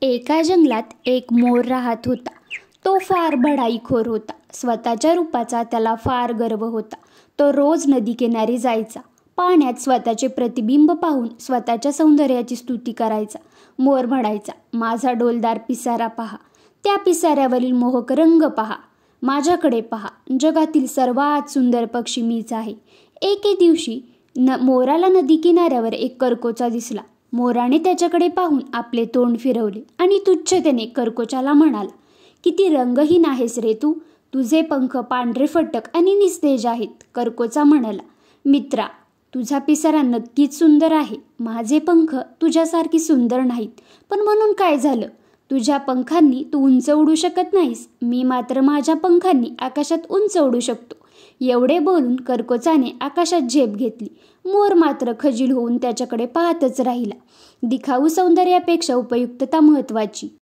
एका जंगलात एक मोर राहत होता. तो फार बढाईखोर होता. स्वतःच्या रूपाचा त्याला फार गर्व होता. तो रोज नदीकिनारी जायचा. पाण्यात स्वतःचे प्रतिबिंब पाहून स्वतःच्या सौंदर्याची स्तुती करायचा. मोर म्हणायचा, माझा डौलदार पिसारा पहा, त्या पिसाऱ्यावरील मोहक रंग पहा, माझ्याकडे पहा, जगातील सर्वात सुंदर पक्षी मीच आहे. एके दिवशी मोराला नदीकिनाऱ्यावर एक करकोचा दिसला. मोराने त्याच्याकडे पाहून आपले तोंड फिरवले आणि तुच्छतेने करकोचाला म्हणाला, किती रंगहीन आहेस रे तू. तुझे पंख पांढरे फटक आणि निस्तेज आहेत. करकोचा म्हणाला, मित्रा, तुझा पिसारा नक्कीच सुंदर आहे. माझे पंख तुझ्यासारखी सुंदर नाहीत. पण म्हणून काय झालं? तुझ्या पंखांनी तू उंच उडू शकत नाहीस. मी मात्र माझ्या पंखांनी आकाशात उंच उडू शकतो. एवढे बोलून करकोचाने आकाशात झेप घेतली. मोर मात्र खजील होऊन त्याच्याकडे पाहतच राहिला. दिखाऊ सौंदर्यापेक्षा उपयुक्तता महत्त्वाची.